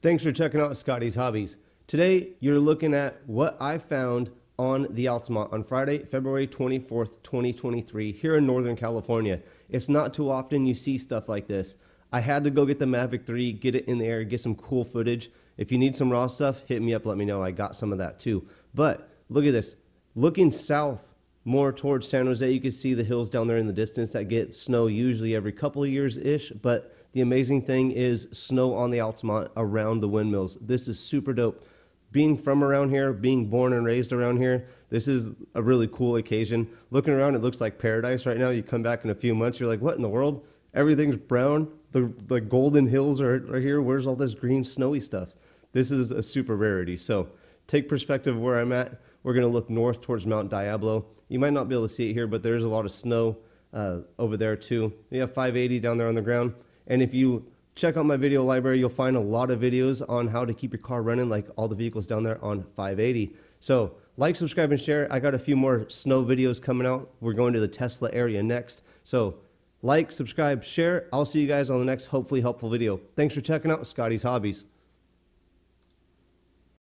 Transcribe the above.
Thanks for checking out Scotty's Hobbies. Today, you're looking at what I found on the Altamont on Friday, February 24th, 2023, here in Northern California. It's not too often you see stuff like this. I had to go get the Mavic 3, get it in the air, get some cool footage. If you need some raw stuff, hit me up, let me know. I got some of that too. But look at this. Looking south, more towards San Jose, you can see the hills down there in the distance that get snow usually every couple of years-ish. But the amazing thing is snow on the Altamont around the windmills. This is super dope. Being from around here, being born and raised around here, this is a really cool occasion. Looking around, it looks like paradise right now. You come back in a few months, you're like, what in the world? Everything's brown. The golden hills are here. Where's all this green snowy stuff? This is a super rarity. So take perspective of where I'm at. We're going to look north towards Mount Diablo. You might not be able to see it here, but there's a lot of snow over there too. You have 580 down there on the ground. And if you check out my video library, you'll find a lot of videos on how to keep your car running, like all the vehicles down there on 580. So like, subscribe, and share. I got a few more snow videos coming out. We're going to the Tesla area next. So like, subscribe, share. I'll see you guys on the next hopefully helpful video. Thanks for checking out Scotty's Hobbies.